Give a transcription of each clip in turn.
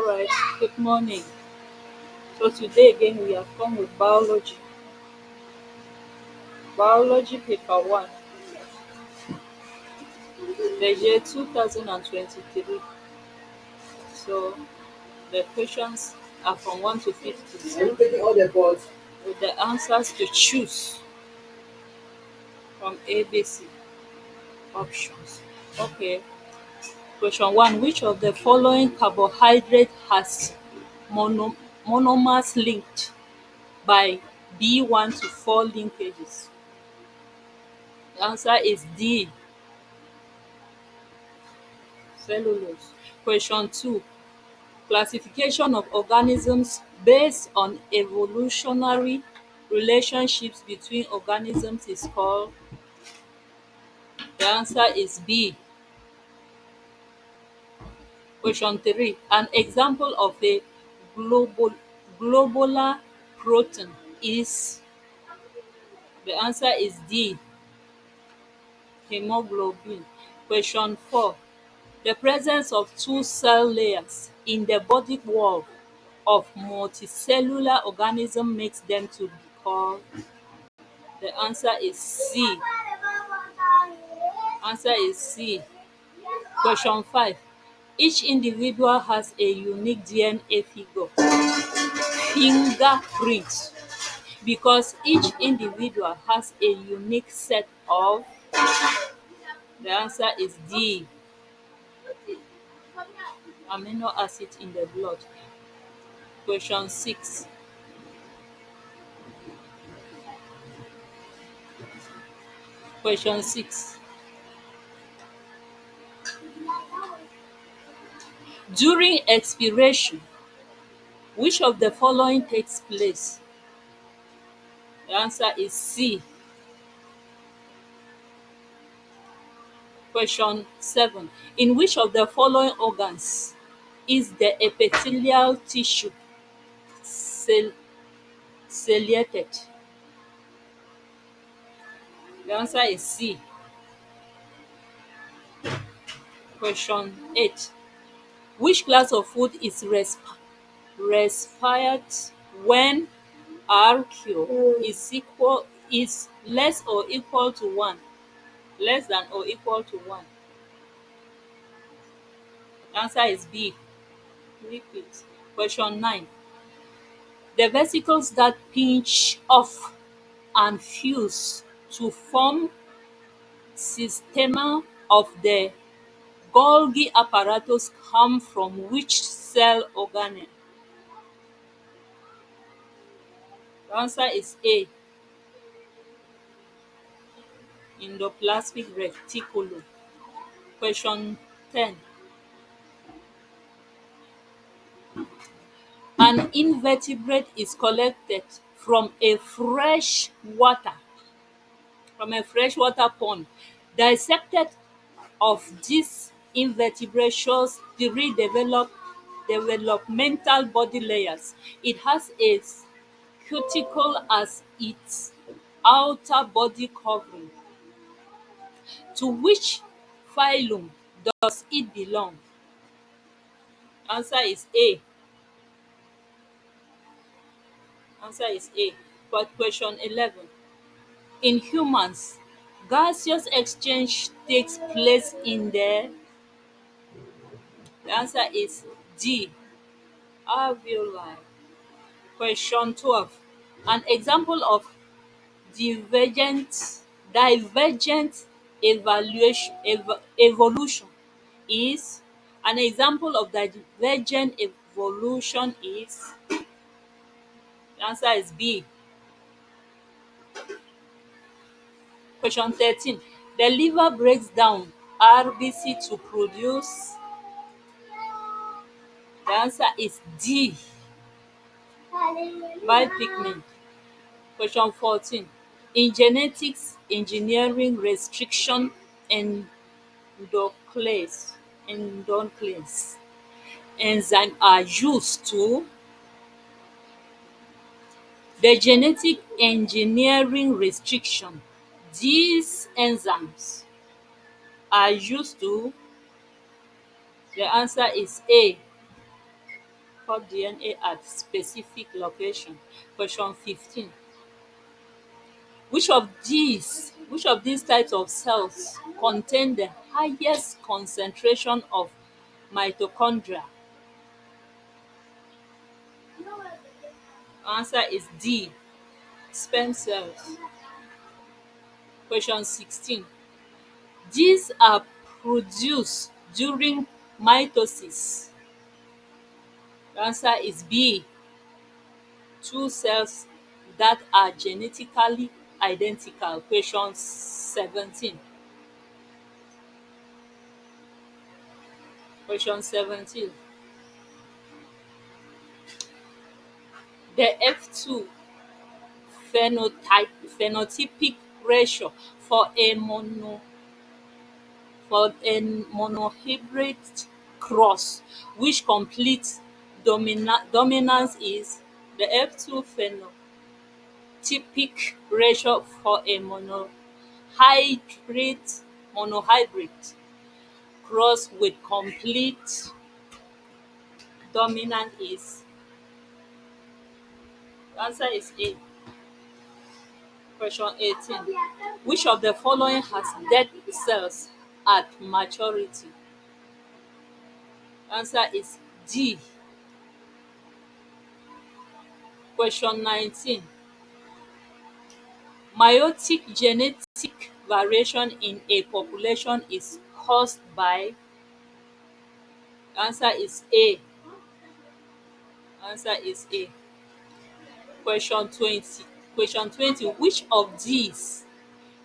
Alright, good morning. So today again we have come with biology. Biology paper 1, the year 2023. So the questions are from 1 to 50. So with the answers to choose from ABC options. Okay. Question 1. Which of the following carbohydrate has mono- monomers linked by B1 to 4 linkages? The answer is D, cellulose. Question 2. Classification of organisms based on evolutionary relationships between organisms is called. The answer is B. Question 3. An example of a global, globular protein is. The answer is D, hemoglobin. Question 4. The presence of two cell layers in the body wall of multicellular organism makes them to be called. The answer is C. Answer is C. Question 5. Each individual has a unique DNA fingerprint because each individual has a unique set of. The answer is D, amino acid in the blood. Question 6. Question 6. During expiration, which of the following takes place? The answer is C. Question 7. In which of the following organs is the epithelial tissue ciliated? The answer is C. Question 8. Which class of food is respired when RQ is less or equal to 1? Less than or equal to 1. The answer is B, liquid. Question 9. The vesicles that pinch off and fuse to form systema of the Golgi apparatus come from which cell organelle? The answer is A, endoplasmic reticulum. Question 10. An invertebrate is collected from a freshwater pond. Dissected of this invertebrate shows three developmental body layers. It has a cuticle as its outer body covering. To which phylum does it belong? Answer is A. Answer is A. But question 11. In humans, gaseous exchange takes place in the answer is D, alveoli. Question 12. An example of divergent evolution is. An example of divergent evolution is. The answer is B. Question 13. The liver breaks down RBC to produce. The answer is D, bile pigment. Question 14. In genetics engineering restriction endoclase enzyme are used to. The genetic engineering restriction, these enzymes are used to. The answer is A, cut DNA at specific location. Question 15. Which of these types of cells contain the highest concentration of mitochondria? Answer is D. Sperm cells. Question 16. These are produced during mitosis. Answer is B. Two cells that are genetically identical. Question 17. Question 17. The F2 phenotypic ratio for a monohybrid cross which complete dominance is the F2 phenotypic ratio for a monohybrid cross with complete dominant is. The answer is A. Question 18. Which of the following has dead cells at maturity? Answer is D. Question 19. Meiotic genetic variation in a population is caused by. Answer is A. Answer is A. Question 20. Question 20. Which of these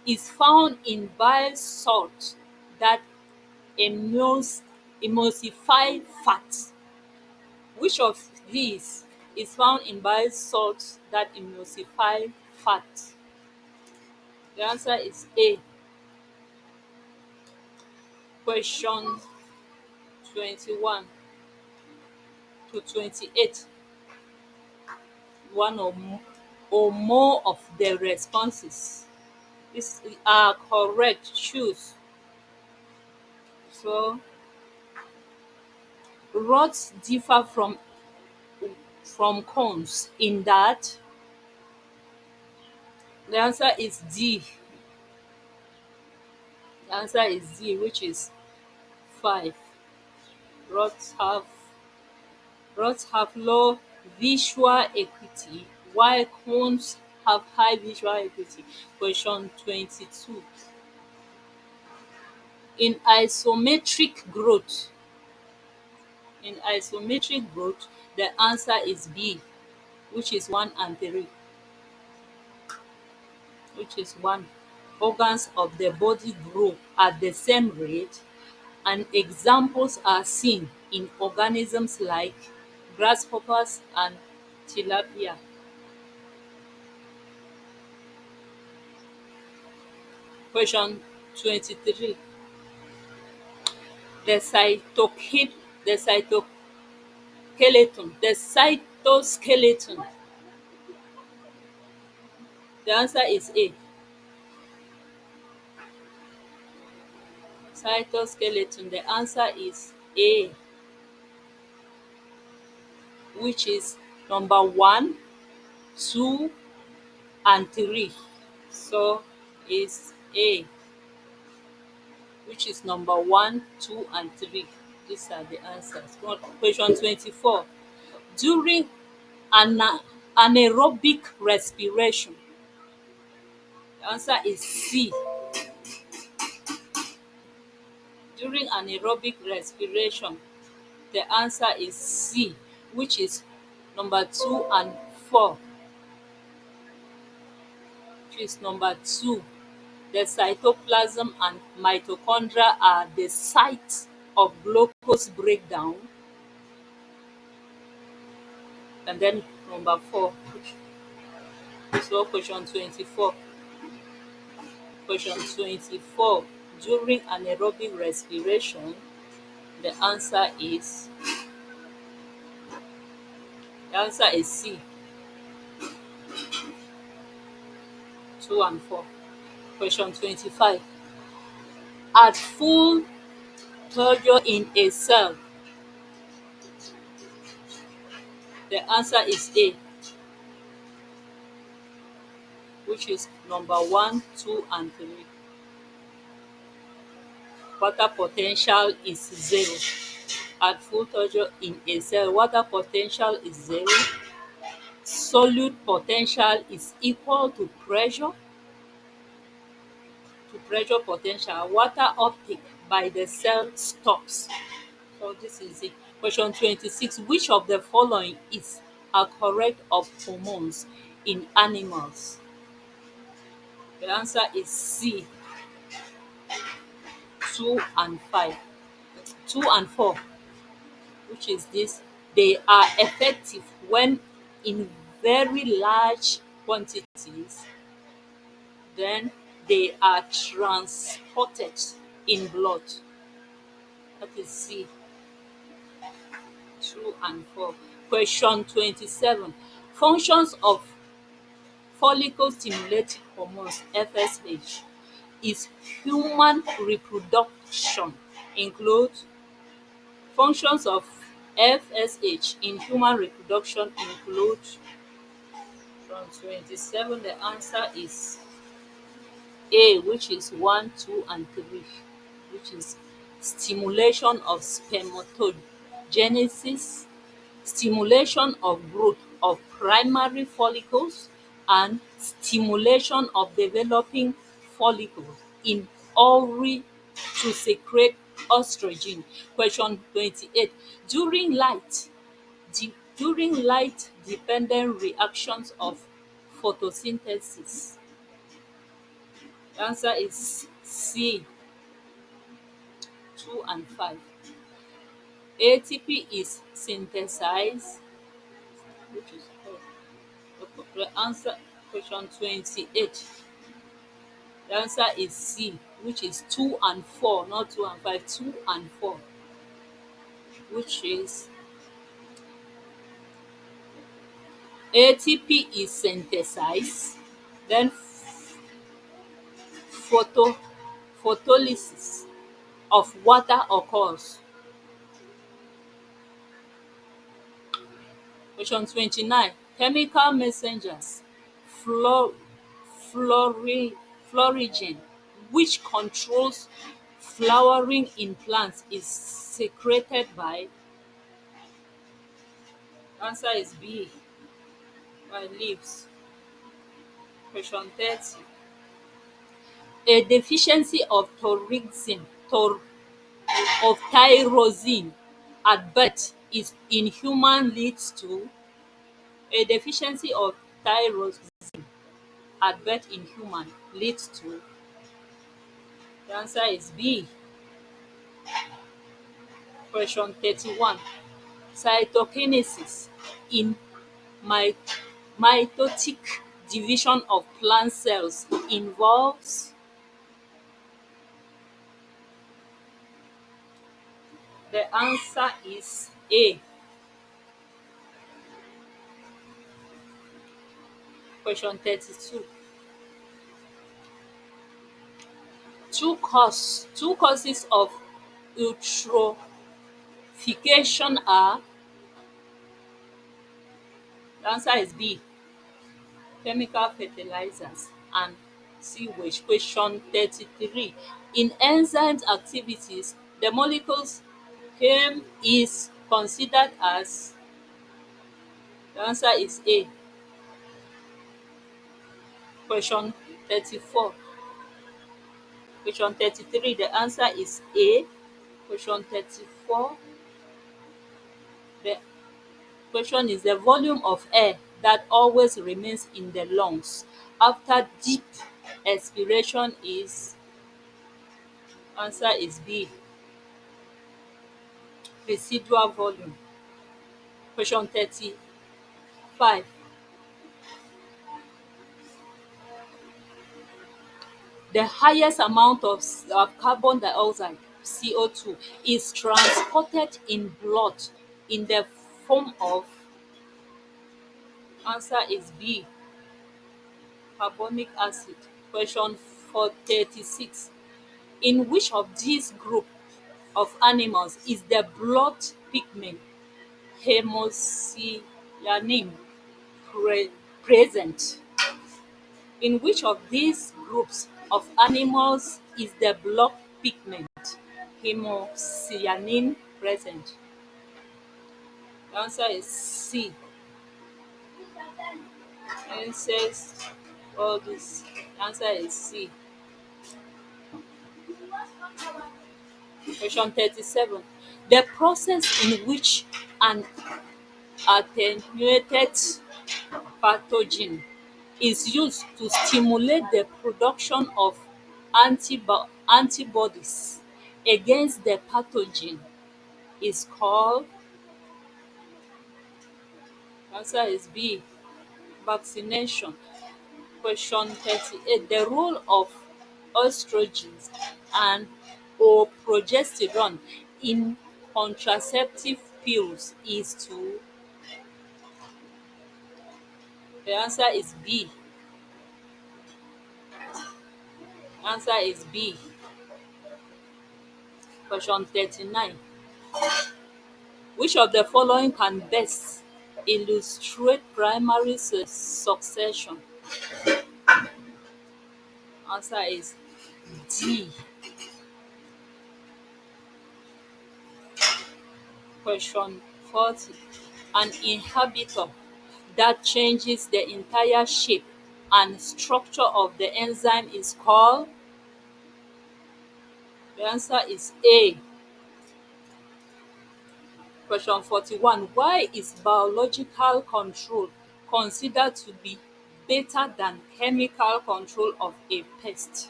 is found in bile salt that emulsify fat? Which of these is found in bile salts that emulsify fat? The answer is A. Question 21 to 28. One or more of the responses are correct. Choose. So, rods differ from cones in that. The answer is D. The answer is D, which is 5. Rods have rods have low visual acuity while cones have high visual acuity. Question 22. In isometric growth, the answer is B, which is 1 and 3. Which is 1. Organs of the body grow at the same rate, and examples are seen in organisms like grasshoppers and tilapia. Question 23. The cytoskeleton, the cytoskeleton. The answer is A. Cytoskeleton. The answer is A, which is number 1, 2, and 3. So is A, which is number 1, 2, and 3. These are the answers. Question 24. During anaerobic respiration, the answer is C. During anaerobic respiration, the answer is C, which is number 2 and 4. Which is number 2. The cytoplasm and mitochondria are the site of glucose breakdown. And then number 4. So question 24. Question 24. During anaerobic respiration, the answer is C. 2 and 4. Question 25. At full turgor in a cell, The answer is A, which is number 1, 2, and 3. Water potential is 0. At full pressure in a cell, water potential is 0. Solute potential is equal to pressure potential. Water uptake by the cell stops. So this is it. Question 26. Which of the following is a correct of hormones in animals? The answer is C, 2 and 5. 2 and 4, which is this. They are effective when in very large quantities, then they are transported in blood. That is C, 2 and 4. Question 27. Functions of follicle stimulating hormones FSH is human reproduction. Include functions of FSH in human reproduction include. From 27, the answer is A, which is 1, 2, and 3, which is stimulation of spermatogenesis, stimulation of growth of primary follicles, and stimulation of developing follicles in ovary to secrete estrogen. Question 28. During light dependent reactions of photosynthesis, the answer is C, 2 and 5. ATP is synthesized, which is the answer. Question 28. The answer is C, which is 2 and 4, not 2 and 5, 2 and 4, which is ATP is synthesized, then photo photolysis of water occurs. Question 29. Chemical messengers flo- florigen, which controls flowering in plants, is secreted by. Answer is B, by leaves. Question 30. A deficiency of tyrosine at birth is in human leads to. A deficiency of tyrosine at birth in human leads to. The answer is B. Question 31. Cytokinesis in my mitotic division of plant cells involves. The answer is A. Question 32. Two causes of eutrophication are. The answer is B. Chemical fertilizers and sewage. Question 33. In enzymes activities, the molecules chem is considered as. The answer is A. Question 34. Question 33, the answer is A. Question 34, the question is the volume of air that always remains in the lungs after deep expiration is. Answer is B. Residual volume. Question 35. The highest amount of carbon dioxide, CO2, is transported in blood in the form of. Answer is B. Carbonic acid. Question 36. In which of these group of animals is the blood pigment hemocysteine cyanin present. In which of these groups of animals is the blood pigment hemocyanin present? The answer is C. Insects, all this. The answer is C. Question 37. The process in which an attenuated pathogen is used to stimulate the production of antibodies against the pathogen is called, the answer is B, vaccination. Question 38. The role of estrogens and or progesterone in contraceptive pills is to, the answer is B. Answer is B. Question 39. Which of the following can best illustrate primary succession? Answer is D. Question 40. An inhibitor that changes the entire shape and structure of the enzyme is called, the answer is A. Question 41. Why is biological control considered to be better than chemical control of a pest?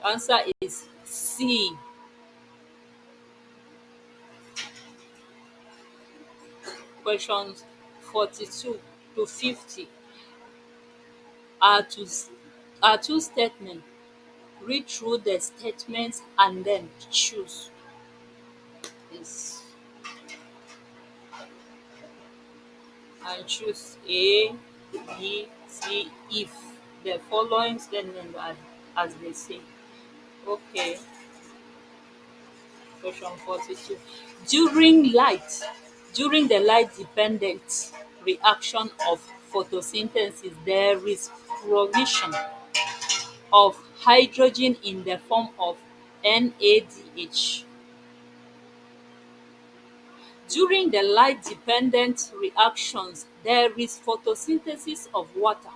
The answer is C. Questions 42 to 50 are two statements. Read through the statements and then choose. Yes. And choose A, B, C if the following statements are as they say. Okay. Question 42. During the light dependent reaction of photosynthesis, there is provision of hydrogen in the form of NADH. During the light dependent reactions, there is photosynthesis of water.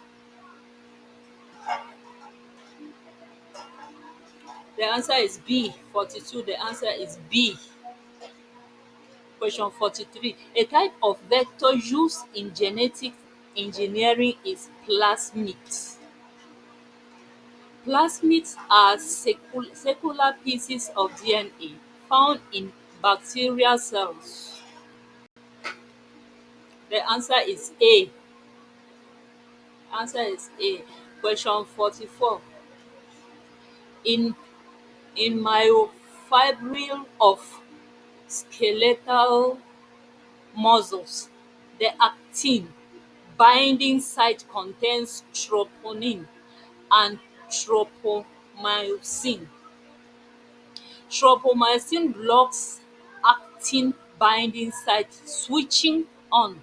The answer is B. 42. The answer is B. Question 43. A type of vector used in genetic engineering is plasmids. Plasmids are circular pieces of DNA found in bacterial cells. The answer is A. Answer is A. Question 44. In myofibril of skeletal muscles, the actin binding site contains troponin and tropomyosin. Tropomyosin blocks actin binding site switching on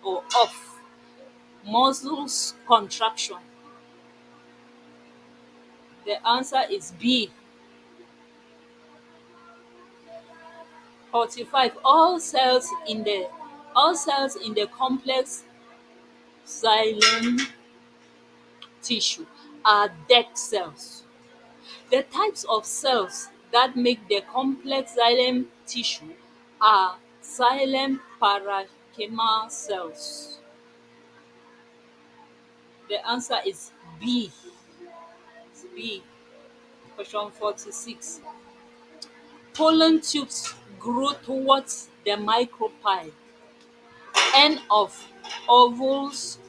or off muscles contraction. The answer is B. 45. All cells in the complex xylem tissue are dead cells. The types of cells that make the complex xylem tissue are xylem parenchymal cells. The answer is B. It's B. Question 46. Pollen tubes grow towards the micropyle end of ovules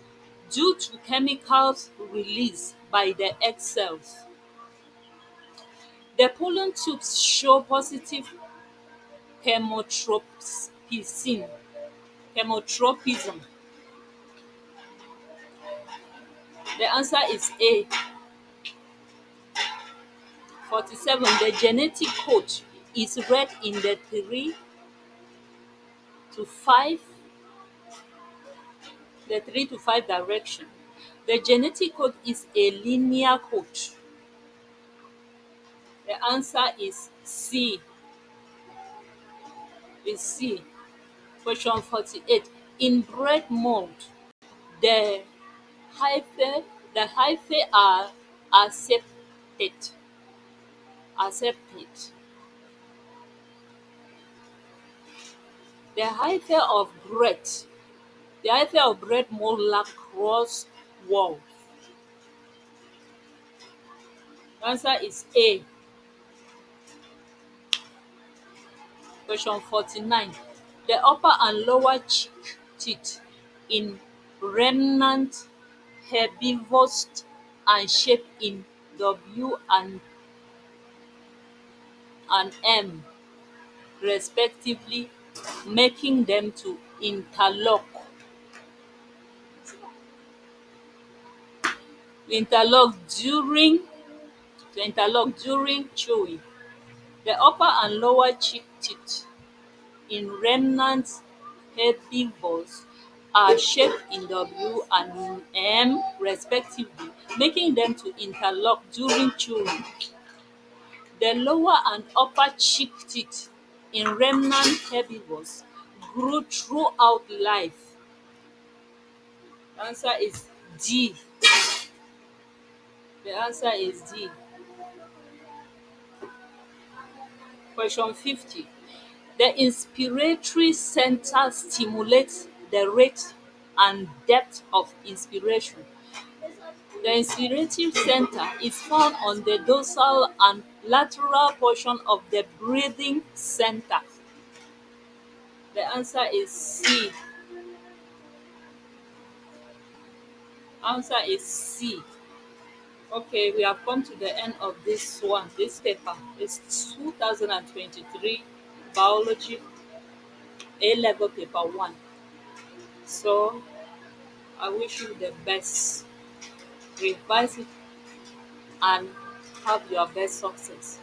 due to chemicals released by the egg cells. The pollen tubes show positive chemotropism. chemotropism. The answer is A. 47. The genetic code is read in the 3 to 5 The 3 to 5 direction. The genetic code is a linear code. The answer is C. Is C. Question 48. In bread mold, the hyphae the hyphae are accepted. Accepted. The hyphae of bread. The hyphae of bread mold lack cross walls. The answer is A. Question 49. The upper and lower cheek teeth in remnant herbivores and shape in W and M respectively, making them interlock during chewing. The upper and lower cheek teeth in remnant herbivores are shaped in W and M respectively, making them to interlock during chewing. The lower and upper cheek teeth in remnant herbivores grew throughout life. The answer is D. The answer is D. Question 50. The inspiratory center stimulates the rate and depth of inspiration. The inspiratory center is found on the dorsal and lateral portion of the breathing center. The answer is C. Answer is C. Okay, we have come to the end of this paper. It's 2023 Biology A-level paper 1. So I wish you the best. Revise it and have your best success.